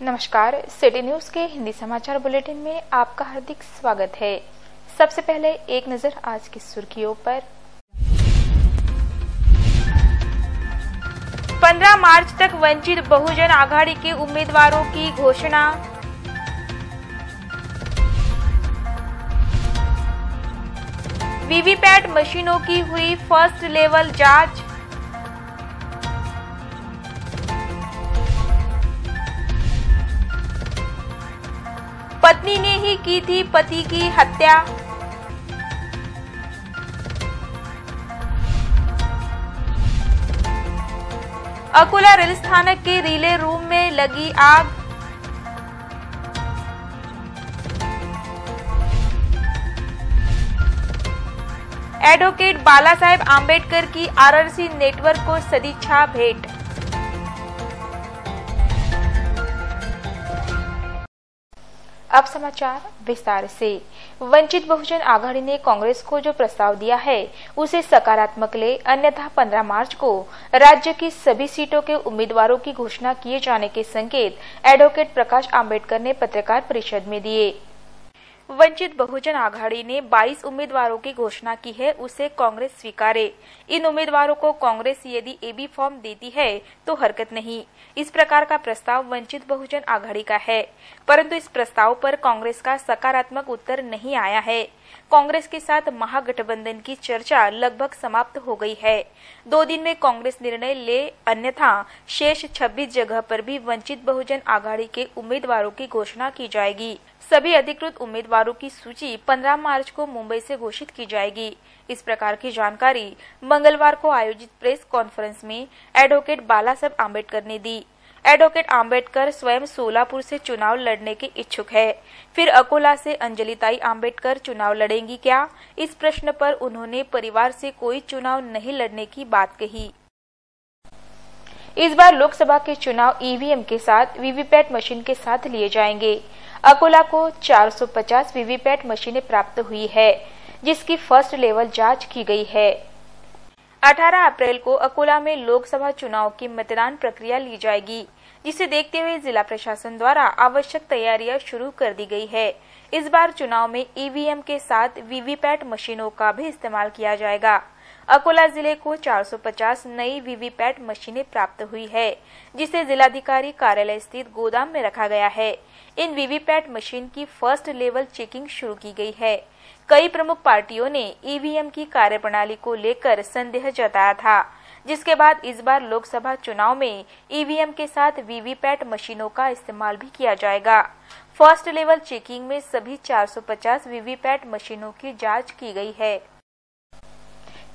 नमस्कार, city news के हिंदी समाचार बुलेटिन में आपका हार्दिक स्वागत है। सबसे पहले एक नजर आज की सुर्खियों पर। 15 मार्च तक वंचित बहुजन आघाड़ी के उम्मीदवारों की घोषणा। वीवीपैट मशीनों की हुई फर्स्ट लेवल जांच। पत्नी ने ही की थी पति की हत्या। अकोला रेल स्थानक के रिले रूम में लगी आग। एडवोकेट बाला साहेब आंबेडकर की आरआरसी नेटवर्क को सदिच्छा भेंट। अब समाचार विस्तार से। वंचित बहुजन आघाड़ी ने कांग्रेस को जो प्रस्ताव दिया है उसे सकारात्मक ले, अन्यथा 15 मार्च को राज्य की सभी सीटों के उम्मीदवारों की घोषणा किए जाने के संकेत एडवोकेट प्रकाश आंबेडकर ने पत्रकार परिषद में दिए। वंचित बहुजन आघाड़ी ने 22 उम्मीदवारों की घोषणा की है, उसे कांग्रेस स्वीकारे। इन उम्मीदवारों को कांग्रेस यदि एबी फॉर्म देती है तो हरकत नहीं। इस प्रकार का प्रस्ताव वंचित बहुजन आघाड़ी का है, परंतु इस प्रस्ताव पर कांग्रेस का सकारात्मक उत्तर नहीं आया है। कांग्रेस के साथ महागठबंधन की चर्चा लगभग समाप्त हो गई है। 2 दिन में कांग्रेस निर्णय ले, अन्यथा शेष 26 जगह पर भी वंचित बहुजन आघाड़ी के उम्मीदवारों की घोषणा की जाएगी। सभी अधिकृत उम्मीदवारों की सूची 15 मार्च को मुंबई से घोषित की जाएगी। इस प्रकार की जानकारी मंगलवार को आयोजित प्रेस कॉन्फ्रेंस में एडवोकेट बाला साहेब आंबेडकर ने दी। एडवोकेट आंबेडकर स्वयं सोलापुर से चुनाव लड़ने के इच्छुक है। फिर अकोला से अंजलिताई आंबेडकर चुनाव लड़ेंगी क्या? इस प्रश्न पर उन्होंने परिवार से कोई चुनाव नहीं लड़ने की बात कही। इस बार लोकसभा के चुनाव ईवीएम के साथ वीवीपैट मशीन के साथ लिए जाएंगे। अकोला को 450 वीवीपैट मशीनें प्राप्त हुई है, जिसकी फर्स्ट लेवल जांच की गई है। 18 अप्रैल को अकोला में लोकसभा चुनाव की मतदान प्रक्रिया ली जाएगी, जिसे देखते हुए जिला प्रशासन द्वारा आवश्यक तैयारियां शुरू कर दी गई है। इस बार चुनाव में ईवीएम के साथ वीवीपैट मशीनों का भी इस्तेमाल किया जाएगा। अकोला जिले को 450 नई वीवीपैट मशीनें प्राप्त हुई है, जिसे जिलाधिकारी कार्यालय स्थित गोदाम में रखा गया है। इन वीवीपैट मशीन की फर्स्ट लेवल चेकिंग शुरू की गई है। कई प्रमुख पार्टियों ने ईवीएम की कार्यप्रणाली को लेकर संदेह जताया था, जिसके बाद इस बार लोकसभा चुनाव में ईवीएम के साथ वीवीपैट मशीनों का इस्तेमाल भी किया जाएगा। फर्स्ट लेवल चेकिंग में सभी 450 वीवीपैट मशीनों की जांच की गई है।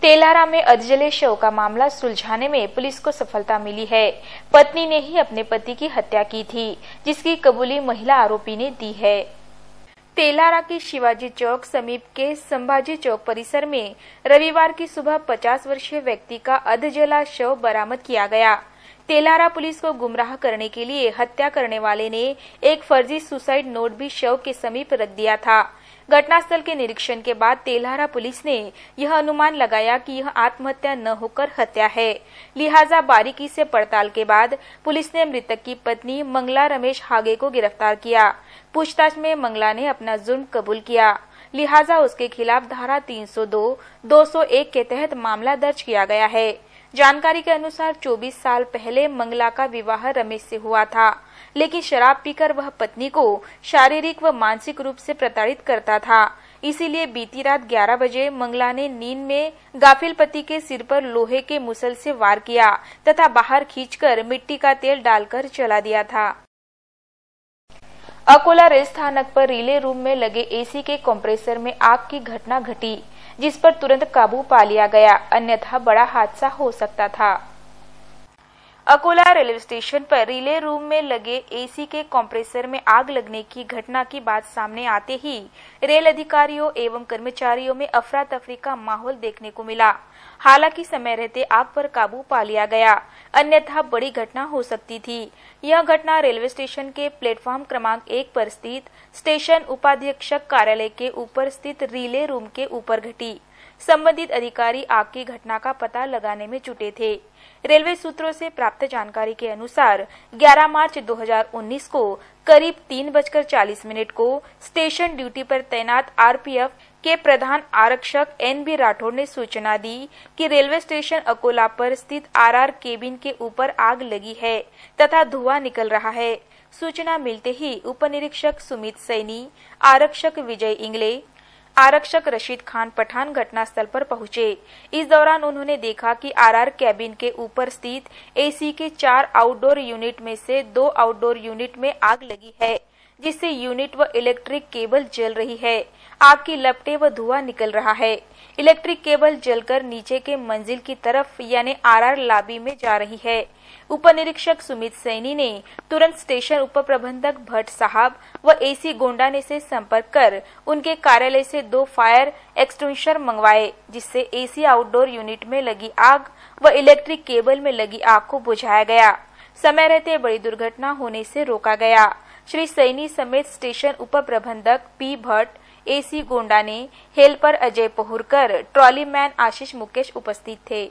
तेलारा में अधजले शव का मामला सुलझाने में पुलिस को सफलता मिली है। पत्नी ने ही अपने पति की हत्या की थी, जिसकी कबूली महिला आरोपी ने दी है। तेलारा की शिवाजी चौक समीप के संभाजी चौक परिसर में रविवार की सुबह 50 वर्षीय व्यक्ति का अधजला शव बरामद किया गया। तेलारा पुलिस को गुमराह करने के लिए हत्या करने वाले ने एक फर्जी सुसाइड नोट भी शव के समीप रख दिया था। घटनास्थल के निरीक्षण के बाद तेलारा पुलिस ने यह अनुमान लगाया कि यह आत्महत्या न होकर हत्या है। लिहाजा बारीकी से पड़ताल के बाद पुलिस ने मृतक की पत्नी मंगला रमेश हागे को गिरफ्तार किया। पूछताछ में मंगला ने अपना जुर्म कबूल किया, लिहाजा उसके खिलाफ धारा 302, 201 के तहत मामला दर्ज किया गया है। जानकारी के अनुसार 24 साल पहले मंगला का विवाह रमेश से हुआ था, लेकिन शराब पीकर वह पत्नी को शारीरिक व मानसिक रूप से प्रताड़ित करता था। इसीलिए बीती रात 11 बजे मंगला ने नींद में गाफिल पति के सिर पर लोहे के मुसल से वार किया तथा बाहर खींचकर मिट्टी का तेल डालकर जला दिया था। अकोला रेल स्थानक पर रिले रूम में लगे एसी के कंप्रेसर में आग की घटना घटी, जिस पर तुरंत काबू पा लिया गया, अन्यथा बड़ा हादसा हो सकता था। अकोला रेलवे स्टेशन पर रिले रूम में लगे एसी के कंप्रेसर में आग लगने की घटना की बात सामने आते ही रेल अधिकारियों एवं कर्मचारियों में अफरा तफरी का माहौल देखने को मिला। हालांकि समय रहते आग पर काबू पा लिया गया, अन्यथा बड़ी घटना हो सकती थी। यह घटना रेलवे स्टेशन के प्लेटफॉर्म क्रमांक 1 पर स्थित स्टेशन उपाधीक्षक कार्यालय के ऊपर स्थित रिले रूम के ऊपर घटी। संबंधित अधिकारी आग की घटना का पता लगाने में जुटे थे। रेलवे सूत्रों से प्राप्त जानकारी के अनुसार 11 मार्च 2019 को करीब 3:40 को स्टेशन ड्यूटी पर तैनात आरपीएफ के प्रधान आरक्षक NB राठौड़ ने सूचना दी कि रेलवे स्टेशन अकोला पर स्थित RR केबिन के ऊपर आग लगी है तथा धुआं निकल रहा है। सूचना मिलते ही उप निरीक्षक सुमित सैनी, आरक्षक विजय इंगले, आरक्षक रशीद खान पठान घटनास्थल पर पहुंचे। इस दौरान उन्होंने देखा कि RR कैबिन के ऊपर स्थित AC के 4 आउटडोर यूनिट में से 2 आउटडोर यूनिट में आग लगी है, जिससे यूनिट व इलेक्ट्रिक केबल जल रही है। आग की लपटें व धुआं निकल रहा है। इलेक्ट्रिक केबल जलकर नीचे के मंजिल की तरफ यानी RR लॉबी में जा रही है। उप निरीक्षक सुमित सैनी ने तुरंत स्टेशन उप प्रबंधक भट्ट साहब व AC गोंडाने से संपर्क कर उनके कार्यालय से 2 फायर एक्सटिंग्विशर मंगवाए, जिससे AC आउटडोर यूनिट में लगी आग व इलेक्ट्रिक केबल में लगी आग को बुझाया गया। समय रहते बड़ी दुर्घटना होने से रोका गया। श्री सैनी समेत स्टेशन उप प्रबंधक P Bhatt, AC Gondane, helper Ajay Pahurkar, trolleyman Ashish Mukesh उपस्थित थे।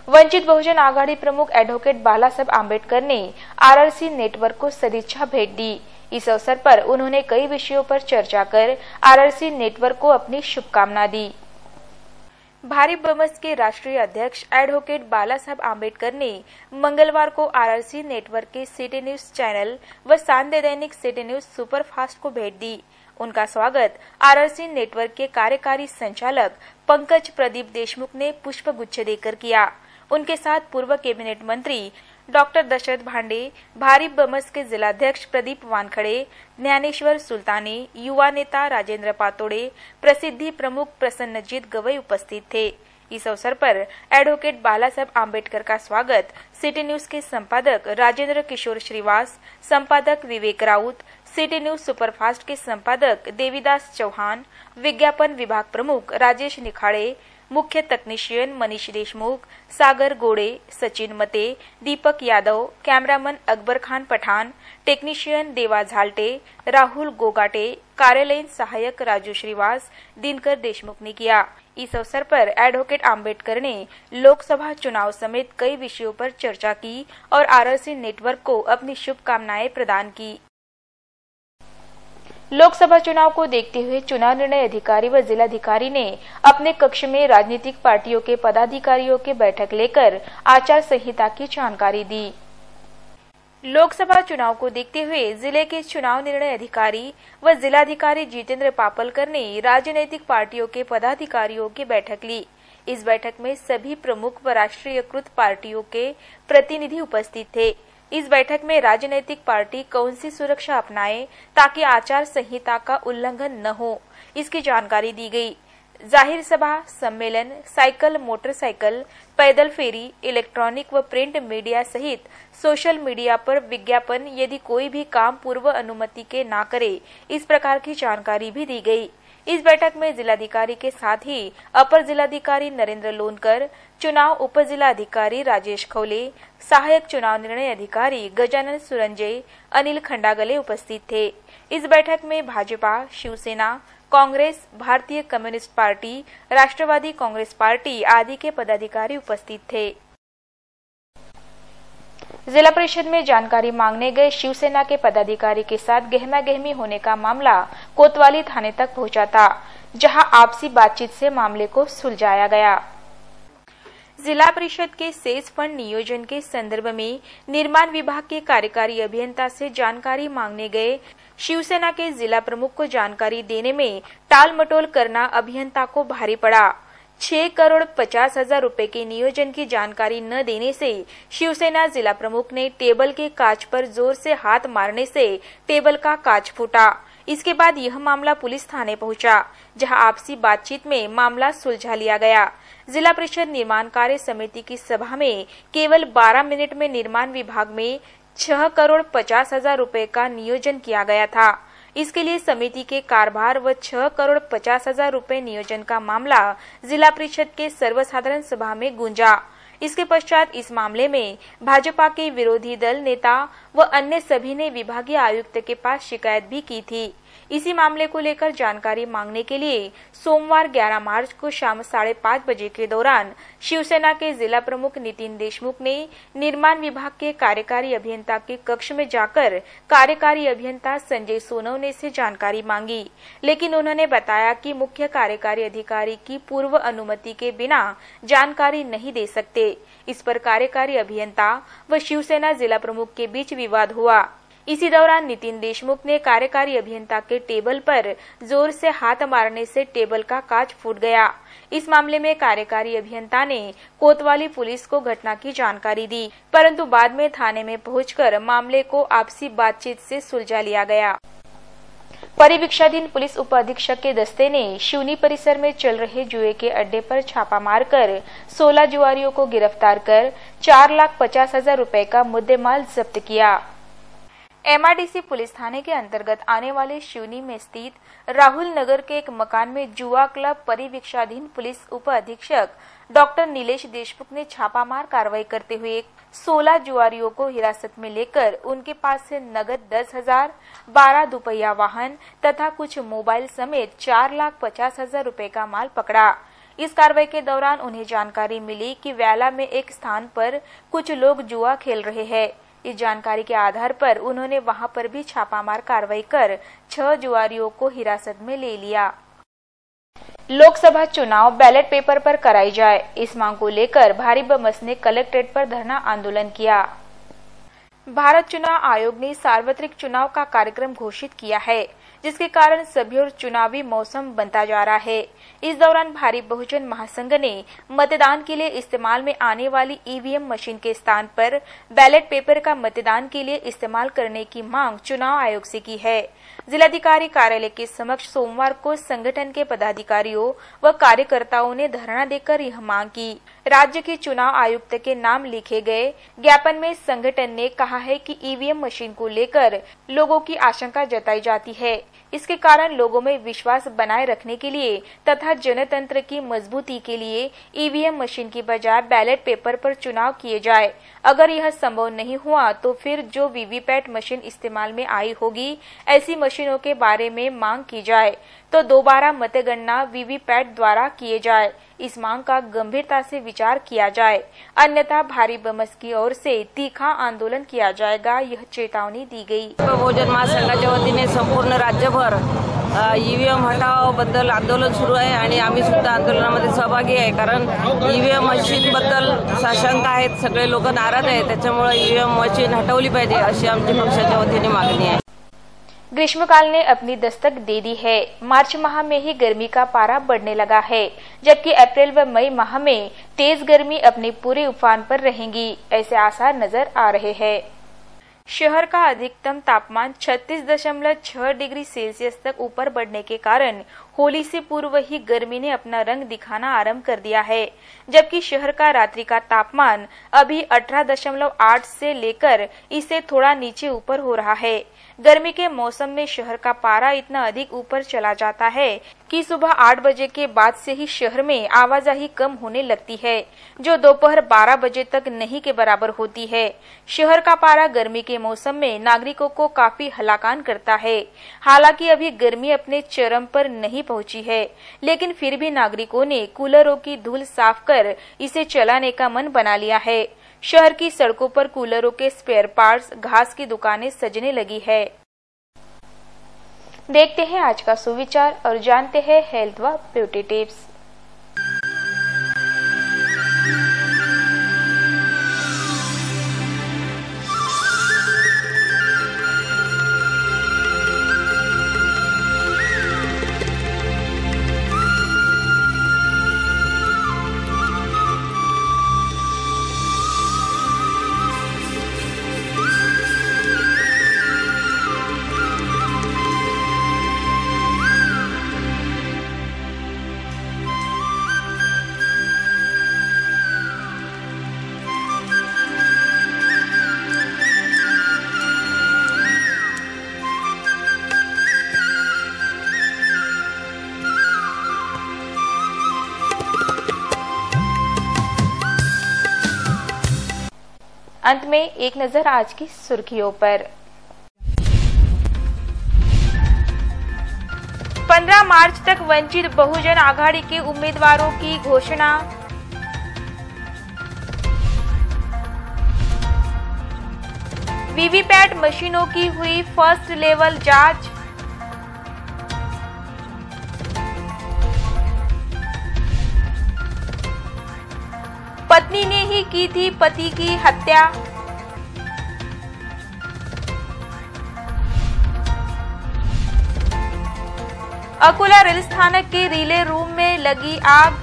वंचित बहुजन आघाड़ी प्रमुख एडवोकेट बाला साहब आंबेडकर ने RRC नेटवर्क को सदिच्छा भेंट दी। इस अवसर पर उन्होंने कई विषयों पर चर्चा कर RRC नेटवर्क को अपनी शुभकामना दी। भारी बमस के राष्ट्रीय अध्यक्ष एडवोकेट बाला साहब आंबेडकर ने मंगलवार को RRC नेटवर्क के सिटी न्यूज चैनल व सांध्य दैनिक सिटी न्यूज सुपरफास्ट को भेंट दी। उनका स्वागत RRC नेटवर्क के कार्यकारी संचालक पंकज प्रदीप देशमुख ने पुष्प गुच्छ देकर किया। उनके साथ पूर्व कैबिनेट मंत्री डॉक्टर दशरथ भांडे, भारी बमस के जिलाध्यक्ष प्रदीप वानखड़े, ज्ञानेश्वर सुल्ताने, युवा नेता राजेंद्र पातोड़े, प्रसिद्धि प्रमुख प्रसन्नजीत गवई उपस्थित थे। इस अवसर पर एडवोकेट बाला साहब आंबेडकर का स्वागत सिटी न्यूज के संपादक राजेंद्र किशोर श्रीवास, संपादक विवेक राउत, सिटी न्यूज सुपरफास्ट के संपादक देवीदास चौहान, विज्ञापन विभाग प्रमुख राजेश निखाड़े, मुख्य तकनीशियन मनीष देशमुख, सागर गोड़े, सचिन मते, दीपक यादव, कैमरामैन अकबर खान पठान, टेक्नीशियन देवा झाल्टे, राहुल गोगाटे, कार्यालयीन सहायक राजू श्रीवास, दिनकर देशमुख ने किया। इस अवसर पर एडवोकेट आंबेडकर ने लोकसभा चुनाव समेत कई विषयों पर चर्चा की और RRC नेटवर्क को अपनी शुभकामनाएं प्रदान की। लोकसभा चुनाव को देखते हुए चुनाव निर्णय अधिकारी व जिलाधिकारी ने अपने कक्ष में राजनीतिक पार्टियों के पदाधिकारियों की बैठक लेकर आचार संहिता की जानकारी दी। लोकसभा चुनाव को देखते हुए जिले के चुनाव निर्णय अधिकारी व जिलाधिकारी जितेंद्र पापलकर ने राजनीतिक पार्टियों के पदाधिकारियों की बैठक ली। इस बैठक में सभी प्रमुख व राष्ट्रीयकृत पार्टियों के प्रतिनिधि उपस्थित थे। इस बैठक में राजनीतिक पार्टी कौन सी सुरक्षा अपनाए ताकि आचार संहिता का उल्लंघन न हो, इसकी जानकारी दी गई। जाहिर सभा, सम्मेलन, साइकिल, मोटरसाइकिल, पैदल फेरी, इलेक्ट्रॉनिक व प्रिंट मीडिया सहित सोशल मीडिया पर विज्ञापन यदि कोई भी काम पूर्व अनुमति के ना करे, इस प्रकार की जानकारी भी दी गई। इस बैठक में जिलाधिकारी के साथ ही अपर जिलाधिकारी नरेंद्र लोनकर, चुनाव उप जिलाधिकारी राजेश खौले, सहायक चुनाव निर्णय अधिकारी गजानन सुरंजय, अनिल खंडागले उपस्थित थे। इस बैठक में भाजपा, शिवसेना, कांग्रेस, भारतीय कम्युनिस्ट पार्टी, राष्ट्रवादी कांग्रेस पार्टी आदि के पदाधिकारी उपस्थित थे। जिला परिषद में जानकारी मांगने गए शिवसेना के पदाधिकारी के साथ गहमा-गहमी होने का मामला कोतवाली थाने तक पहुंचा था, जहां आपसी बातचीत से मामले को सुलझाया गया। जिला परिषद के सेज फंड नियोजन के संदर्भ में निर्माण विभाग के कार्यकारी अभियंता से जानकारी मांगने गए शिवसेना के जिला प्रमुख को जानकारी देने में टाल मटोल करना अभियंता को भारी पड़ा। 6,50,00,000 रुपए के नियोजन की जानकारी न देने से शिवसेना जिला प्रमुख ने टेबल के कांच पर जोर से हाथ मारने से टेबल का कांच फूटा। इसके बाद यह मामला पुलिस थाने पहुंचा, जहां आपसी बातचीत में मामला सुलझा लिया गया। जिला परिषद निर्माण कार्य समिति की सभा में केवल 12 मिनट में निर्माण विभाग में 6,50,00,000 रुपए का नियोजन किया गया था। इसके लिए समिति के कारभार व 6,50,00,000 रुपए नियोजन का मामला जिला परिषद के सर्वसाधारण सभा में गूंजा। इसके पश्चात इस मामले में भाजपा के विरोधी दल नेता व अन्य सभी ने विभागीय आयुक्त के पास शिकायत भी की थी। इसी मामले को लेकर जानकारी मांगने के लिए सोमवार 11 मार्च को शाम 5:30 बजे के दौरान शिवसेना के जिला प्रमुख नितिन देशमुख ने निर्माण विभाग के कार्यकारी अभियंता के कक्ष में जाकर कार्यकारी अभियंता संजय सोनवने से जानकारी मांगी, लेकिन उन्होंने बताया कि मुख्य कार्यकारी अधिकारी की पूर्व अनुमति के बिना जानकारी नहीं दे सकते। इस पर कार्यकारी अभियंता व शिवसेना जिला प्रमुख के बीच विवाद हुआ। इसी दौरान नितिन देशमुख ने कार्यकारी अभियंता के टेबल पर जोर से हाथ मारने से टेबल का कांच फूट गया। इस मामले में कार्यकारी अभियंता ने कोतवाली पुलिस को घटना की जानकारी दी, परंतु बाद में थाने में पहुंचकर मामले को आपसी बातचीत से सुलझा लिया गया। परिवीक्षाधीन पुलिस उप अधीक्षक के दस्ते ने शिवनी परिसर में चल रहे जुए के अड्डे पर छापा मारकर 16 जुआरियों को गिरफ्तार कर 4,50,000 रुपए का मुद्देमाल जब्त किया। एमआईडीसी पुलिस थाने के अंतर्गत आने वाले शिवनी में स्थित राहुल नगर के एक मकान में जुआ क्लब परिवीक्षाधीन पुलिस उप अधीक्षक डॉक्टर नीलेश देशमुख ने छापामार कार्रवाई करते हुए 16 जुआरियों को हिरासत में लेकर उनके पास से नगद 10,000, 12 दुपहिया वाहन तथा कुछ मोबाइल समेत 4,50,000 रुपए का माल पकड़ा। इस कार्रवाई के दौरान उन्हें जानकारी मिली कि व्याला में एक स्थान पर कुछ लोग जुआ खेल रहे हैं। इस जानकारी के आधार पर उन्होंने वहां पर भी छापामार कार्रवाई कर 6 जुआरियों को हिरासत में ले लिया। लोकसभा चुनाव बैलेट पेपर पर कराई जाए, इस मांग को लेकर भारी बमस ने कलेक्ट्रेट पर धरना आंदोलन किया। भारत चुनाव आयोग ने सार्वत्रिक चुनाव का कार्यक्रम घोषित किया है, जिसके कारण सभी और चुनावी मौसम बनता जा रहा है। इस दौरान भारी बहुजन महासंघ ने मतदान के लिए इस्तेमाल में आने वाली ईवीएम मशीन के स्थान पर बैलेट पेपर का मतदान के लिए इस्तेमाल करने की मांग चुनाव आयोग से की है। जिलाधिकारी कार्यालय के समक्ष सोमवार को संगठन के पदाधिकारियों व कार्यकर्ताओं ने धरना देकर यह मांग की। राज्य के चुनाव आयुक्त के नाम लिखे गए ज्ञापन में संगठन ने कहा है कि ईवीएम मशीन को लेकर लोगों की आशंका जताई जाती है। इसके कारण लोगों में विश्वास बनाए रखने के लिए तथा जनतंत्र की मजबूती के लिए ईवीएम मशीन की बजाय बैलेट पेपर पर चुनाव किए जाए। अगर यह संभव नहीं हुआ तो फिर जो वीवीपैट मशीन इस्तेमाल में आई होगी, ऐसी मशीनों के बारे में मांग की जाए तो दोबारा मतगणना वीवीपैट द्वारा किए जाए। इस मांग का गंभीरता से विचार किया जाए, अन्यथा भारी बमस की ओर से तीखा आंदोलन किया जाएगा, यह चेतावनी दी गई। बहुजन महासंघाच्या वतीने संपूर्ण राज्यभर ईव्हीएम हटाव बद्दल आंदोलन सुरू आहे आणि आम्ही सुद्धा आंदोलनामध्ये सहभागी आहे। कारण ईव्हीएम मशीन बद्दल साशंक आहेत, सगळे लोक नाराज आहेत, त्याच्यामुळे ईव्हीएम मशीन हटवली पाहिजे अशी आमची पक्षाच्या वतीने मागणी आहे। ग्रीष्मकाल ने अपनी दस्तक दे दी है। मार्च माह में ही गर्मी का पारा बढ़ने लगा है, जबकि अप्रैल व मई माह में तेज गर्मी अपने पूरे उफान पर रहेंगी, ऐसे आसार नजर आ रहे हैं। शहर का अधिकतम तापमान 36.6 डिग्री सेल्सियस तक ऊपर बढ़ने के कारण होली से पूर्व ही गर्मी ने अपना रंग दिखाना आरंभ कर दिया है, जबकि शहर का रात्रि का तापमान अभी 18.8 से लेकर इससे थोड़ा नीचे ऊपर हो रहा है। गर्मी के मौसम में शहर का पारा इतना अधिक ऊपर चला जाता है कि सुबह 8 बजे के बाद से ही शहर में आवाजाही कम होने लगती है, जो दोपहर 12 बजे तक नहीं के बराबर होती है। शहर का पारा गर्मी के मौसम में नागरिकों को काफी हलाकान करता है। हालांकि अभी गर्मी अपने चरम पर नहीं पहुंची है, लेकिन फिर भी नागरिकों ने कूलरों की धूल साफ कर इसे चलाने का मन बना लिया है। शहर की सड़कों पर कूलरों के स्पेयर पार्ट्स, घास की दुकानें सजने लगी है। देखते हैं आज का सुविचार और जानते हैं हेल्थ व ब्यूटी टिप्स। अंत में एक नजर आज की सुर्खियों पर। 15 मार्च तक वंचित बहुजन आघाड़ी के उम्मीदवारों की घोषणा। वीवीपैट मशीनों की हुई फर्स्ट लेवल जांच। पत्नी ने ही की थी पति की हत्या। अकोला रेल स्थानक के रिले रूम में लगी आग।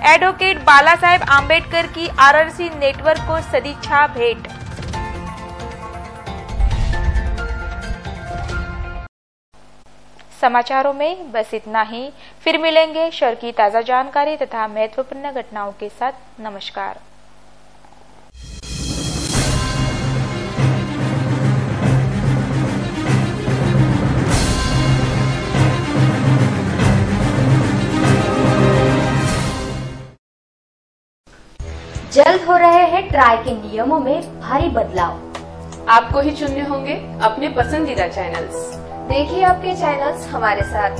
एडवोकेट बाला साहेब आंबेडकर की आरआरसी नेटवर्क को सदिच्छा भेंट। समाचारों में बस इतना ही। फिर मिलेंगे शहर की ताजा जानकारी तथा महत्वपूर्ण घटनाओं के साथ। नमस्कार। जल्द हो रहे हैं ट्राई के नियमों में भारी बदलाव। आपको ही चुनने होंगे अपने पसंदीदा चैनल्स। देखिए आपके चैनल्स हमारे साथ।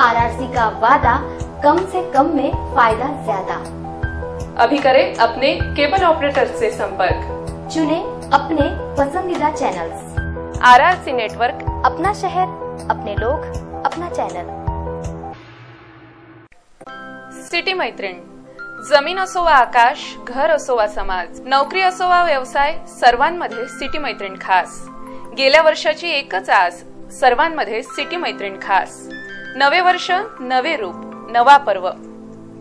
आरआरसी का वादा, कम से कम में फायदा ज्यादा। अभी करें अपने केबल ऑपरेटर से संपर्क। चुने अपने पसंदीदा चैनल्स। आरआरसी नेटवर्क, अपना शहर, अपने लोग, अपना चॅनल। सिटी मैत्रीण, जमीन असो वा आकाश, घर असो वा समाज, नोकरी असो वा व्यवसाय, सर्वांमध्ये सिटी मैत्रीण खास। गेल्या वर्षाची एकच आज, सर्वांमध्ये सिटी मैत्रीण खास। नवे वर्ष, नवे रूप, नवा पर्व,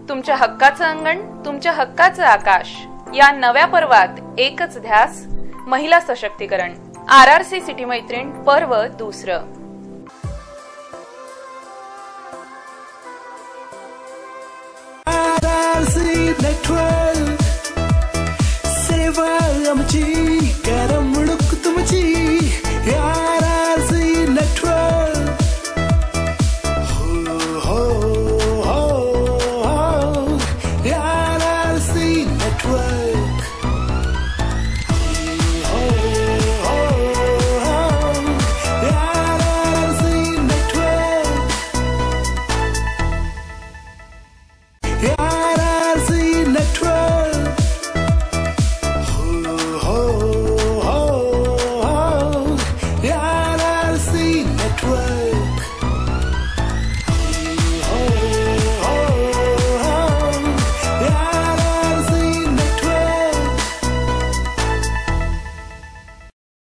तुमच्या हक्काचं अंगण, तुमच्या हक्काचं आकाश। या नव्या पर्वात एकच ध्यास, महिला सशक्तीकरण। आरआरसी सिटी मैत्रीण पर्व दुसरं। नेटवर्क, सेवा आमची, करमणूक तुमची। आरआरसी नेटवर्क, हो हो हो, आरआरसी नेटवर्क।